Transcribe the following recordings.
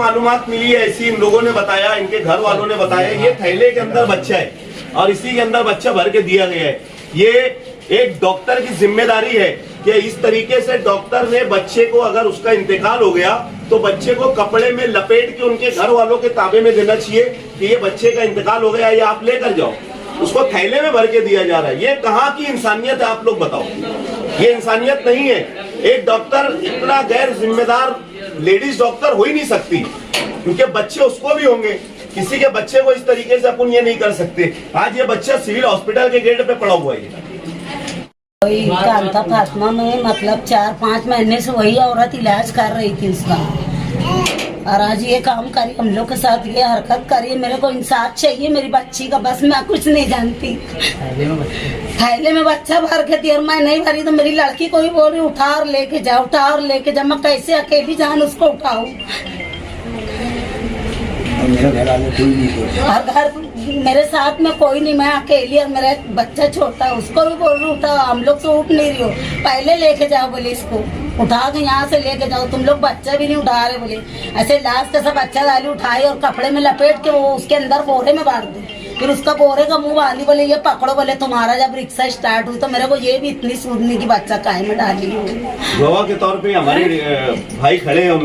मालूमात मिली है ऐसी, इन लोगों ने बताया, इनके घर वालों ने बताया, ये थैले के अंदर बच्चा है और इसी के अंदर बच्चा भर के दिया गया है। ये एक डॉक्टर की जिम्मेदारी है कि इस तरीके से डॉक्टर ने बच्चे को, अगर उसका इंतकाल हो गया तो बच्चे को कपड़े में लपेट के उनके घर वालों के ताबे में देना चाहिए कि ये बच्चे का इंतकाल हो गया, ये आप लेकर जाओ। उसको थैले में भर के दिया जा रहा है। ये कहाँ की इंसानियत है, आप लोग बताओ। ये इंसानियत नहीं है। एक डॉक्टर इतना गैर जिम्मेदार लेडीज डॉक्टर हो ही नहीं सकती, क्योंकि बच्चे उसको भी होंगे। किसी के बच्चे को इस तरीके से अपन ये नहीं कर सकते। आज ये बच्चा सिविल हॉस्पिटल के गेट पे पड़ा हुआ है। वही कांता फातिमा में मतलब 4-5 महीने से वही औरत इलाज कर रही थी उसका, और आज ये काम करी, हम लोग के साथ ये हरकत करी। मेरे को इंसाफ चाहिए मेरी बच्ची का, बस मैं कुछ नहीं जानती। थैले में बच्चा भर के दिया, मैं नहीं भरी तो मेरी लड़की को ही बोल रही उठा और लेके जाओ, उठा और लेके जाओ। मैं कैसे अकेली जान उसको उठाऊं? और घर मेरे साथ में कोई नहीं, मैं अकेली और मेरा बच्चा छोटा, उसको भी बोल रही उठा, हम लोग से उठ नहीं रही हो, पहले लेके जाओ बोले, इसको उठा के यहाँ से लेके जाओ, तुम लोग बच्चा भी नहीं उठा रहे बोले। ऐसे लाश का सब बच्चा डाली उठाई और कपड़े में लपेट के वो उसके अंदर बोरे में बांध दी, फिर उसका बोरे का मुंह बांधी, बोले ये पकड़ो, बोले तुम्हारा जब रिक्शा स्टार्ट हुई तो मेरे को ये भी इतनी सूझनी की बच्चा काहे में डाली हो। गवाह के तौर पे हमारे भाई खड़े हैं,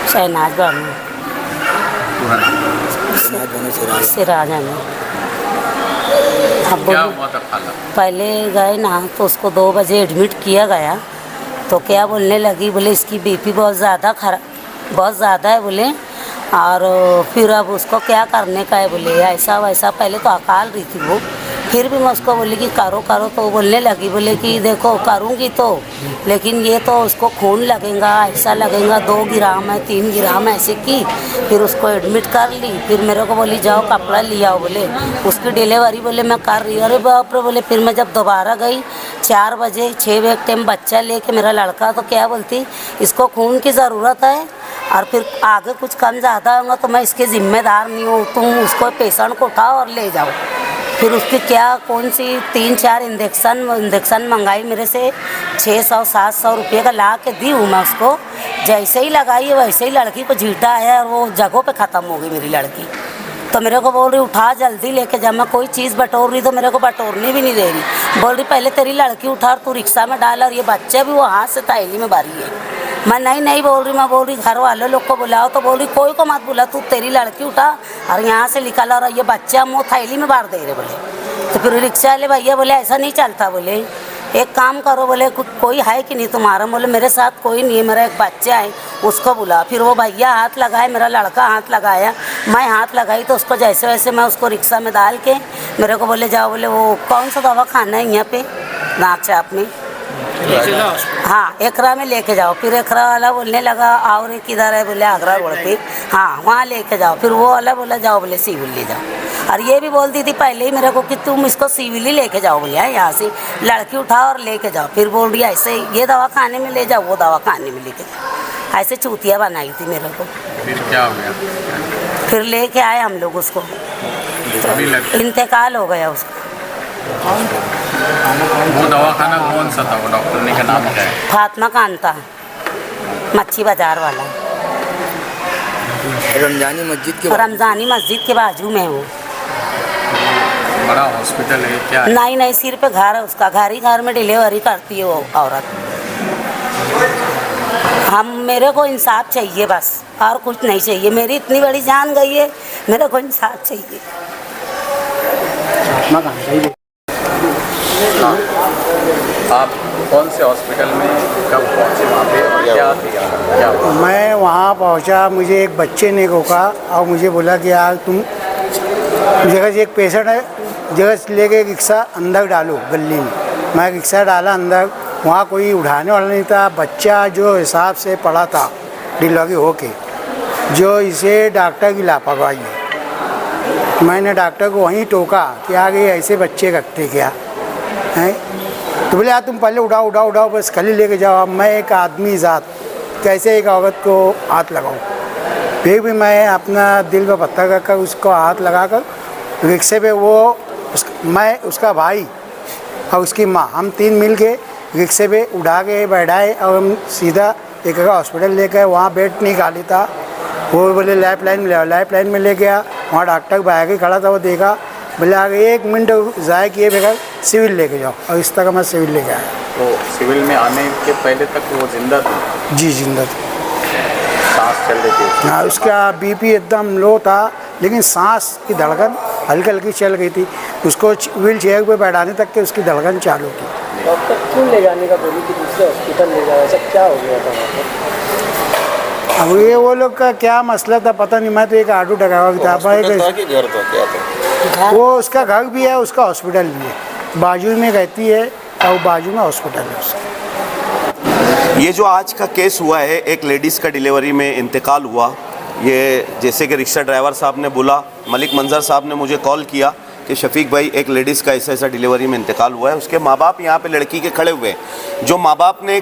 शहनाज बानू सिराज है। अब पहले गए ना तो उसको 2 बजे एडमिट किया गया, तो क्या बोलने लगी, बोले इसकी बीपी बहुत ज़्यादा है बोले, और फिर अब उसको क्या करने का है बोले, ऐसा वैसा। पहले तो अकाल रही थी वो, फिर भी मैं उसको बोली कि करो तो वो बोलने लगी, बोले कि देखो करूँगी तो, लेकिन ये तो उसको खून लगेगा, ऐसा लगेगा, 2 ग्राम है 3 ग्राम ऐसे की। फिर उसको एडमिट कर ली, फिर मेरे को बोली जाओ कपड़ा ले आओ बोले, उसकी डिलीवरी बोले मैं कर रही। अरे बाप रे बोले। फिर मैं जब दोबारा गई 4 बजे 6 बजे टाइम बच्चा लेके मेरा लड़का, तो क्या बोलती इसको खून की ज़रूरत है और फिर आगे कुछ कम ज़्यादा होगा तो मैं इसके ज़िम्मेदार नहीं हूँ, तुम उसको पेशेंट को उठाओ और ले जाओ। फिर उसकी क्या कौन सी 3-4 इंजेक्शन मंगाई मेरे से, 600-700 रुपये का ला के दी हूँ मैं उसको। जैसे ही लगाई है वैसे ही लड़की को झींटा आया और वो जगहों पे ख़त्म हो गई मेरी लड़की। तो मेरे को बोल रही उठा जल्दी लेके जा, मैं कोई चीज़ बटोर रही तो मेरे को बटोरनी भी नहीं दे रही। बोल रही पहले तेरी लड़की उठा और तू रिक्शा में डाल, और ये बच्चा भी वो हाथ से थैली में भरी है। मैं नहीं बोल रही, मैं बोल रही घर वाले लोग को बुलाओ, तो बोल रही कोई को मत बुला, तू तेरी लड़की उठा और यहाँ से निकल, और ये बच्चा मुँह थैली में भर दे रहे बोले। तो फिर रिक्शा वाले भैया बोले ऐसा नहीं चलता बोले, एक काम करो बोले कोई है कि नहीं तुम्हारा? बोले मेरे साथ कोई नहीं है, मेरा एक बच्चा है, उसको बुला। फिर वो भैया हाथ लगाए, मेरा लड़का हाथ लगाया, मैं हाथ लगाई, तो उसको जैसे वैसे मैं उसको रिक्शा में डाल के मेरे को बोले जाओ, बोले वो कौन सा दवा खाना है यहाँ पे नाक चाप में, हाँ एकरा में लेके जाओ। फिर एकरा वाला बोलने लगा और किधर है, बोले आगरा रोड पे, हाँ वहाँ लेके जाओ। फिर वो वाला बोला जाओ बोले सिविल ले जाओ। और ये भी बोलती थी पहले ही मेरे को कि तुम इसको सिविल ही लेके जाओ बोले, यहाँ से लड़की उठाओ और लेके जाओ। फिर बोल रही ऐसे ये दवा खाने में ले जाओ, वो दवा खाने में लेके जाओ, ऐसे चूतिया बनाई थी मेरे को। फिर क्या हो गया? फिर लेके आए हम लोग उसको, तो इंतकाल हो गया उसका। वो दवाखाना कौन सा था, वो डॉक्टर ने क्या नाम क्या है? फातिमा कांता, मच्छी बाजार वाला, रमजानी मस्जिद के बाजू में है वो। बड़ा हॉस्पिटल है क्या? नहीं सिर पे घर है उसका, घर में डिलीवरी करती है वो औरत। मेरे को इंसाफ चाहिए बस, और कुछ नहीं चाहिए। मेरी इतनी बड़ी जान गई है, मेरे को इंसाफ चाहिए। आप कौन से हॉस्पिटल में कब पहुँचे वहाँ पे, क्या किया? मैं वहाँ पहुँचा, मुझे एक बच्चे ने रोका और मुझे बोला कि यार तुम जगह से एक पेशेंट है, जगह से लेके रिक्शा अंदर डालो गली में। मैं रिक्शा डाला अंदर, वहाँ कोई उठाने वाला नहीं था। बच्चा जो हिसाब से पड़ा था डिलीवरी होके, जो इसे डॉक्टर की लापरवाही है। मैंने डॉक्टर को वहीं टोका कि आगे ऐसे बच्चे रखते क्या हैं। तो बोले यार तुम पहले उठाओ बस खाली लेके जाओ। अब मैं एक आदमी ज़ात कैसे एक औरत को हाथ लगाऊं? फिर भी मैं अपना दिल पर पत्थर रखकर उसको हाथ लगाकर रिक्शे पे मैं उसका भाई और उसकी माँ, हम 3 मिल के रिक्शे पे उठा के बैठाए और हम सीधा एक हॉस्पिटल लेकर वहाँ बेड निकाली था। वो बोले लाइफ लाइन में ले आओ, लाइफ लाइन में ले गया। वहाँ डॉक्टर बाहर ही खड़ा था, वो देखा, बोले आगे 1 मिनट ज़ाय किए बगैर सिविल लेके जाओ, और इस तरह मैं सिविल लेके आया। तो सिविल में आने के पहले तक वो जिंदा था? जी जिंदा था। सांस चल रही थी? हाँ, उसका बीपी एकदम लो था, लेकिन सांस की धड़कन हल्की हल्की चल गई थी। उसको व्हील चेयर पे बैठाने तक के उसकी धड़कन चालू थी। डॉक्टर क्यों ले जाने का बोली कि दूसरे हॉस्पिटल ले जाओ, ऐसा क्या हो गया था वहाँ पर? अब ये वो लोग का क्या मसला था पता नहीं, मैं तो एक ऑटो ड्राइवर था। घर था क्या था? वो उसका घर भी है, उसका हॉस्पिटल भी है, बाजू में रहती है और बाजू में हॉस्पिटल है उसका। ये जो आज का केस हुआ है, एक लेडीज़ का डिलीवरी में इंतकाल हुआ। ये जैसे कि रिक्शा ड्राइवर साहब ने बोला, मलिक मंजर साहब ने मुझे कॉल किया कि शफीक भाई एक लेडीज़ का ऐसा डिलीवरी में इंतकाल हुआ है। उसके माँ बाप यहाँ पे लड़की के खड़े हुए हैं। जो माँ बाप ने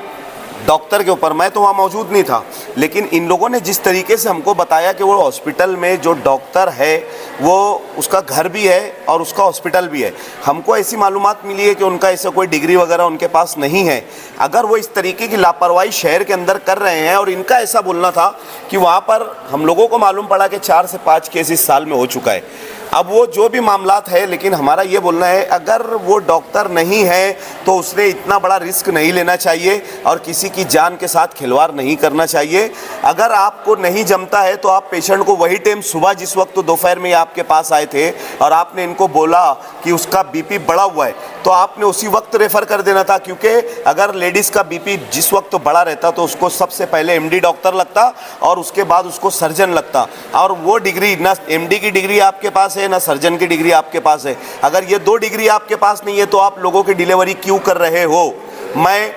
डॉक्टर के ऊपर, मैं तो वहाँ मौजूद नहीं था, लेकिन इन लोगों ने जिस तरीके से हमको बताया कि वो हॉस्पिटल में जो डॉक्टर है वो उसका घर भी है और उसका हॉस्पिटल भी है। हमको ऐसी मालूमात मिली है कि उनका ऐसा कोई डिग्री वगैरह उनके पास नहीं है। अगर वो इस तरीके की लापरवाही शहर के अंदर कर रहे हैं, और इनका ऐसा बोलना था कि वहाँ पर हम लोगों को मालूम पड़ा कि 4 से 5 केस इस साल में हो चुका है। अब वो जो भी मामलात है, लेकिन हमारा ये बोलना है अगर वो डॉक्टर नहीं है तो उसने इतना बड़ा रिस्क नहीं लेना चाहिए और किसी की जान के साथ खिलवाड़ नहीं करना चाहिए। अगर आपको नहीं जमता है तो आप पेशेंट को वही टाइम सुबह, जिस वक्त दोपहर में आपके पास आए थे और आपने इनको बोला कि उसका बीपी बढ़ा हुआ है, तो आपने उसी वक्त रेफ़र कर देना था। क्योंकि अगर लेडीज़ का बीपी जिस वक्त बढ़ा रहता तो उसको सबसे पहले एमडी डॉक्टर लगता और उसके बाद उसको सर्जन लगता। और वो डिग्री, ना एमडी की डिग्री आपके पास है ना सर्जन की डिग्री आपके पास है। अगर ये 2 डिग्री आपके पास नहीं है तो आप लोगों की डिलीवरी क्यों कर रहे हो? मैं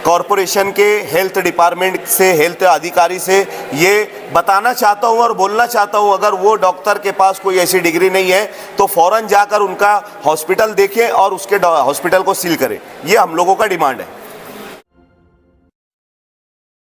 कॉरपोरेशन के हेल्थ डिपार्टमेंट से, हेल्थ अधिकारी से ये बताना चाहता हूँ और बोलना चाहता हूँ, अगर वो डॉक्टर के पास कोई ऐसी डिग्री नहीं है तो फ़ौरन जाकर उनका हॉस्पिटल देखें और उसके हॉस्पिटल को सील करें। ये हम लोगों का डिमांड है।